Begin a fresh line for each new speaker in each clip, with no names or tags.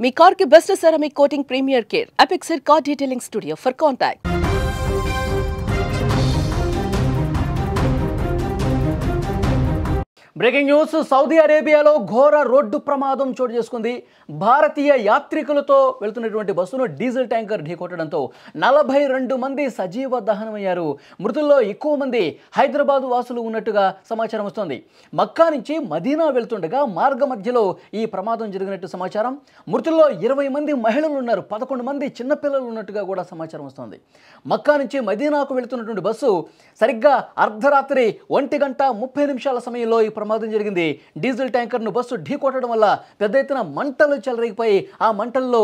మీ car కి best ceramic coating premier care Apexer car detailing studio for contact.
Breaking news. Saudi అరేబియాలో ఘోర road ప్రమాదం చోటు చేసుకుంది. భారతీయ యాత్రికులతో వెళ్తున్నటువంటి బస్సును డీజిల్ ట్యాంకర్ ఢీకొట్టడంతో 42 మంది సజీవ దహనమయ్యారు. మృతుల్లో ఎక్కువ మంది హైదరాబాద్ వాసులు ఉన్నట్టుగా సమాచారం వస్తోంది. మక్కా నుంచి మదీనా వెళ్తుండగా మార్గ మధ్యలో ఈ ప్రమాదం జరిగినట్టు సమాచారం. మృతుల్లో 20 మంది మహిళలు ఉన్నారు, 11 మంది చిన్నపిల్లలు ఉన్నట్టుగా కూడా సమాచారం వస్తోంది. మక్కా నుంచి మదీనాకు వెళ్తున్నటువంటి బస్సు సరిగ్గా అర్ధరాత్రి 1:30 సమయంలో ఈ ప్రమాదం జరిగింది. డీజిల్ ట్యాంకర్ను బస్సు ఢీకొట్టడం వల్ల పెద్ద ఎత్తున మంటలు చెలరేగిపోయి ఆ మంటల్లో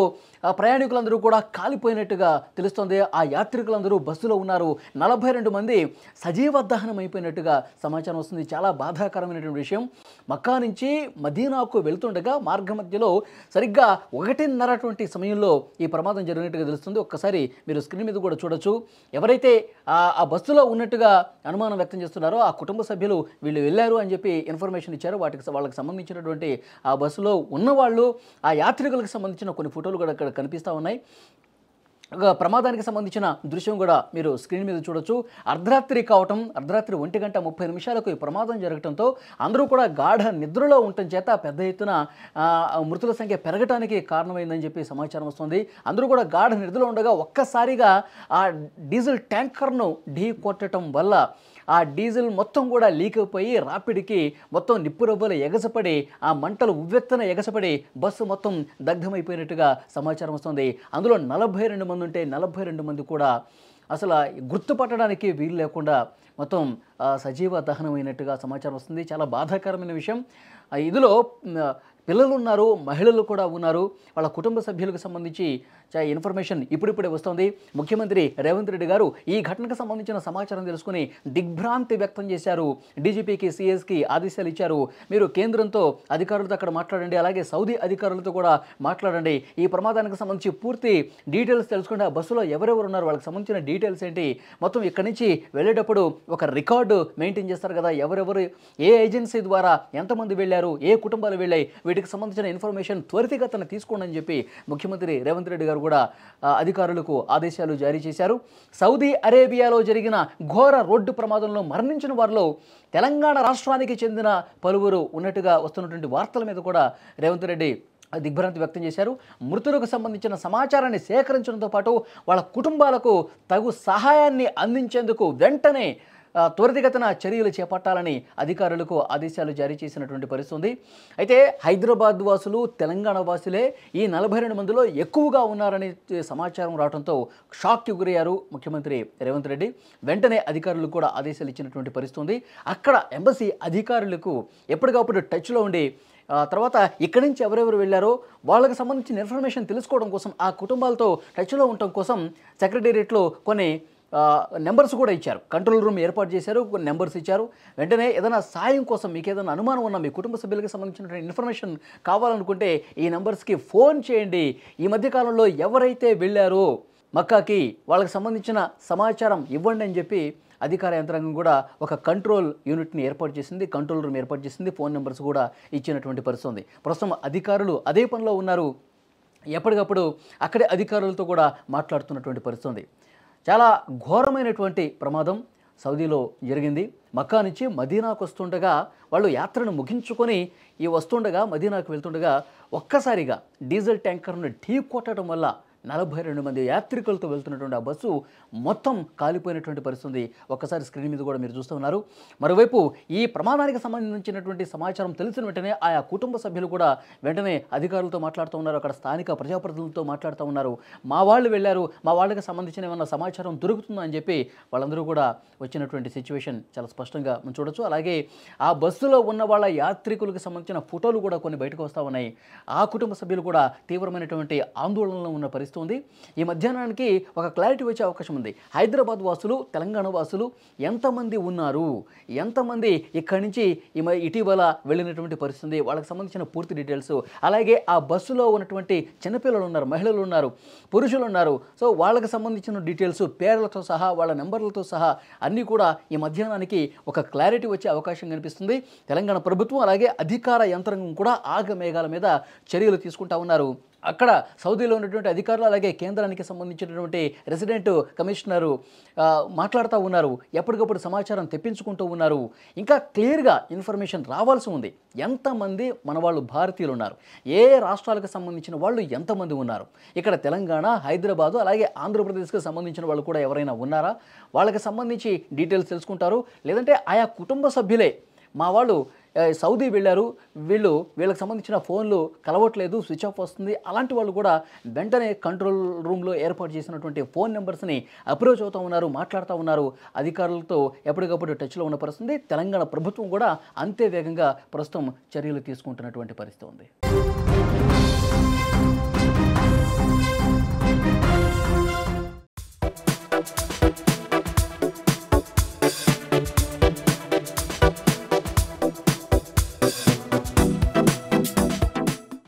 ప్రయాణికులందరూ కూడా కాలిపోయినట్టుగా తెలుస్తోంది. ఆ యాత్రికులందరూ బస్సులో ఉన్నారు. 42 మంది సజీవ దహనం అయిపోయినట్టుగా సమాచారం వస్తుంది. చాలా బాధాకరమైనటువంటి విషయం. మక్కా నుంచి మదీనాకు వెళ్తుండగా మార్గ మధ్యలో సరిగ్గా 1:30 సమయంలో ఈ ప్రమాదం జరిగినట్టుగా తెలుస్తుంది. ఒక్కసారి మీరు స్క్రీన్ మీద కూడా చూడొచ్చు. ఎవరైతే ఆ బస్సులో ఉన్నట్టుగా అనుమానం వ్యక్తం చేస్తున్నారో ఆ కుటుంబ సభ్యులు వీళ్ళు వెళ్ళారు అని చెప్పి ఇన్ఫర్మేషన్ ఇచ్చారు. వాళ్ళకి సంబంధించినటువంటి ఆ బస్సులో ఉన్నవాళ్ళు, ఆ యాత్రికులకు సంబంధించిన కొన్ని ఫోటోలు కూడా ఇక్కడ కనిపిస్తూ ఉన్నాయి. ప్రమాదానికి సంబంధించిన దృశ్యం కూడా మీరు స్క్రీన్ మీద చూడొచ్చు. అర్ధరాత్రి 1:30 ఈ ప్రమాదం జరగడంతో అందరూ కూడా గాఢ నిద్రలో ఉండటం చేత పెద్ద ఎత్తున మృతుల సంఖ్య పెరగడానికి కారణమైందని చెప్పి సమాచారం వస్తుంది. అందరూ కూడా గాఢ నిద్రలో ఉండగా ఒక్కసారిగా ఆ డీజిల్ ట్యాంకర్ను ఢీ కొట్టడం వల్ల ఆ డీజిల్ మొత్తం కూడా లీక్ అయిపోయి రాపిడికి మొత్తం నిప్పురవ్వలు ఎగసపడి ఆ మంటలు ఉవ్వెత్తున ఎగసపడి బస్సు మొత్తం దగ్ధమైపోయినట్టుగా సమాచారం వస్తుంది. అందులో 42 మంది ఉంటే 42 మంది కూడా అసలు గుర్తుపట్టడానికి వీలు లేకుండా మొత్తం సజీవ దహనమైనట్టుగా సమాచారం వస్తుంది. చాలా బాధాకరమైన విషయం. ఇందులో పిల్లలు ఉన్నారు, మహిళలు కూడా ఉన్నారు. వాళ్ళ కుటుంబ సభ్యులకు సంబంధించి ఇన్ఫర్మేషన్ ఇప్పుడిప్పుడే వస్తుంది. ముఖ్యమంత్రి రేవంత్ రెడ్డి గారు ఈ ఘటనకు సంబంధించిన సమాచారం తెలుసుకుని దిగ్భ్రాంతి వ్యక్తం చేశారు. డీజీపీకి, సిఎస్కి ఆదేశాలు ఇచ్చారు. మీరు కేంద్రంతో అధికారులతో అక్కడ మాట్లాడండి, అలాగే సౌదీ అధికారులతో కూడా మాట్లాడండి. ఈ ప్రమాదానికి సంబంధించి పూర్తి డీటెయిల్స్ తెలుసుకుంటే ఆ బస్సులో ఎవరెవరు ఉన్నారు, వాళ్ళకి సంబంధించిన డీటెయిల్స్ ఏంటి, మొత్తం ఇక్కడి నుంచి వెళ్ళేటప్పుడు ఒక రికార్డు మెయింటైన్ చేస్తారు కదా, ఎవరెవరు ఏ ఏజెన్సీ ద్వారా ఎంతమంది వెళ్ళారు, ఏ కుటుంబాలు వెళ్ళాయి, వీటికి సంబంధించిన ఇన్ఫర్మేషన్ త్వరితగతిన తీసుకోండి అని చెప్పి ముఖ్యమంత్రి రేవంత్ రెడ్డి గారు కూడా అధికారులకు ఆదేశాలు జారీ చేశారు. సౌదీ అరేబియాలో జరిగిన ఘోర రోడ్డు ప్రమాదంలో మరణించిన వారిలో తెలంగాణ రాష్ట్రానికి చెందిన పలువురు ఉన్నట్టుగా వస్తున్నటువంటి వార్తల మీద కూడా రేవంత్ రెడ్డి దిగ్భ్రాంతి వ్యక్తం చేశారు. మృతులకు సంబంధించిన సమాచారాన్ని సేకరించడంతో పాటు వాళ్ళ కుటుంబాలకు తగు సహాయాన్ని అందించేందుకు వెంటనే త్వరితగతిన చర్యలు చేపట్టాలని అధికారులకు ఆదేశాలు జారీ చేసినటువంటి పరిస్థితి ఉంది. అయితే హైదరాబాద్ వాసులు, తెలంగాణ వాసులే ఈ 42 మందిలో ఎక్కువగా ఉన్నారని సమాచారం రావడంతో షాక్కి గురయ్యారు ముఖ్యమంత్రి రేవంత్ రెడ్డి. వెంటనే అధికారులకు కూడా ఆదేశాలు ఇచ్చినటువంటి పరిస్థితి ఉంది. అక్కడ ఎంబసీ అధికారులకు ఎప్పటికప్పుడు టచ్లో ఉండి తర్వాత ఇక్కడి నుంచి ఎవరెవరు వెళ్ళారో వాళ్ళకి సంబంధించిన ఇన్ఫర్మేషన్ తెలుసుకోవడం కోసం, ఆ కుటుంబాలతో టచ్లో ఉండటం కోసం సెక్రటేరియట్లో కొన్ని నెంబర్స్ కూడా ఇచ్చారు. కంట్రోల్ రూమ్ ఏర్పాటు చేశారు, కొన్ని నెంబర్స్ ఇచ్చారు. వెంటనే ఏదైనా సాయం కోసం మీకు ఏదైనా అనుమానం ఉన్నా, మీ కుటుంబ సభ్యులకు సంబంధించిన ఇన్ఫర్మేషన్ కావాలనుకుంటే ఈ నెంబర్స్కి ఫోన్ చేయండి. ఈ మధ్యకాలంలో ఎవరైతే వెళ్ళారో మక్కాకి వాళ్ళకి సంబంధించిన సమాచారం ఇవ్వండి అని చెప్పి అధికార యంత్రాంగం కూడా ఒక కంట్రోల్ యూనిట్ని ఏర్పాటు చేసింది, కంట్రోల్ రూమ్ ఏర్పాటు చేసింది. ఫోన్ నెంబర్స్ కూడా ఇచ్చినటువంటి పరిస్థితి ఉంది. ప్రస్తుతం అధికారులు అదే పనిలో ఉన్నారు. ఎప్పటికప్పుడు అక్కడే అధికారులతో కూడా మాట్లాడుతున్నటువంటి పరిస్థితి ఉంది. చాలా ఘోరమైనటువంటి ప్రమాదం సౌదీలో జరిగింది. మక్కా నుంచి మదీనాకు వస్తుండగా వాళ్ళు యాత్రను ముగించుకొని వస్తుండగా మదీనాకు వెళ్తుండగా ఒక్కసారిగా డీజిల్ ట్యాంకర్ను ఢీ కొట్టడం వల్ల 42 మంది యాత్రికులతో వెళ్తున్నటువంటి ఆ బస్సు మొత్తం కాలిపోయినటువంటి పరిస్థితి. ఒక్కసారి స్క్రీన్ మీద కూడా మీరు చూస్తూ ఉన్నారు. మరోవైపు ఈ ప్రమాదానికి సంబంధించినటువంటి సమాచారం తెలిసిన వెంటనే ఆయా కుటుంబ సభ్యులు కూడా వెంటనే అధికారులతో మాట్లాడుతూ ఉన్నారు. అక్కడ స్థానిక ప్రజాప్రతినిధులతో మాట్లాడుతూ ఉన్నారు. మా వాళ్ళు వెళ్ళారు, మా వాళ్ళకి సంబంధించిన ఏమన్నా సమాచారం దొరుకుతుందా అని చెప్పి వాళ్ళందరూ కూడా వచ్చినటువంటి సిచ్యువేషన్ చాలా స్పష్టంగా మనం చూడొచ్చు. అలాగే ఆ బస్సులో ఉన్న వాళ్ళ యాత్రికులకు సంబంధించిన ఫోటోలు కూడా కొన్ని బయటకు వస్తూ ఉన్నాయి. ఆ కుటుంబ సభ్యులు కూడా తీవ్రమైనటువంటి ఆందోళనలో ఉన్న పరిస్థితి ఉంది. ఈ మధ్యాహ్నానికి ఒక క్లారిటీ వచ్చే అవకాశం ఉంది. హైదరాబాద్ వాసులు, తెలంగాణ వాసులు ఎంతమంది ఉన్నారు, ఎంతమంది ఇక్కడి నుంచి ఇటీవల వెళ్ళినటువంటి పరిస్థితి, వాళ్ళకి సంబంధించిన పూర్తి డీటెయిల్స్, అలాగే ఆ బస్సులో ఉన్నటువంటి చిన్నపిల్లలు ఉన్నారు, మహిళలు ఉన్నారు, పురుషులు ఉన్నారు. సో వాళ్ళకి సంబంధించిన డీటెయిల్స్ పేర్లతో సహా, వాళ్ళ నెంబర్లతో సహా అన్నీ కూడా ఈ మధ్యాహ్నానికి ఒక క్లారిటీ వచ్చే అవకాశం కనిపిస్తుంది. తెలంగాణ ప్రభుత్వం అలాగే అధికార యంత్రాంగం కూడా ఆగమేఘాల మీద చర్యలు తీసుకుంటా ఉన్నారు. అక్కడ సౌదీలో ఉన్నటువంటి అధికారులు అలాగే కేంద్రానికి సంబంధించినటువంటి రెసిడెంట్ కమిషనరు మాట్లాడుతూ ఉన్నారు. ఎప్పటికప్పుడు సమాచారం తెప్పించుకుంటూ ఉన్నారు. ఇంకా క్లియర్గా ఇన్ఫర్మేషన్ రావాల్సి ఉంది. ఎంతమంది మన వాళ్ళు భారతీయులు ఉన్నారు, ఏ రాష్ట్రాలకు సంబంధించిన వాళ్ళు ఎంతమంది ఉన్నారు, ఇక్కడ తెలంగాణ, హైదరాబాదు అలాగే ఆంధ్రప్రదేశ్కి సంబంధించిన వాళ్ళు కూడా ఎవరైనా ఉన్నారా, వాళ్ళకి సంబంధించి డీటెయిల్స్ తెలుసుకుంటారు. లేదంటే ఆయా కుటుంబ సభ్యులే మా వాళ్ళు సౌదీ వెళ్ళారు, వీళ్ళకి సంబంధించిన ఫోన్లు కలవట్లేదు, స్విచ్ ఆఫ్ వస్తుంది, అలాంటి వాళ్ళు కూడా వెంటనే కంట్రోల్ రూమ్లో ఏర్పాటు చేసినటువంటి ఫోన్ నెంబర్స్ని అప్రోచ్ అవుతూ ఉన్నారు, మాట్లాడుతూ ఉన్నారు. అధికారులతో ఎప్పటికప్పుడు టచ్లో ఉన్న పరిస్థితి. తెలంగాణ ప్రభుత్వం కూడా అంతే వేగంగా ప్రస్తుతం చర్యలు తీసుకుంటున్నటువంటి పరిస్థితి ఉంది.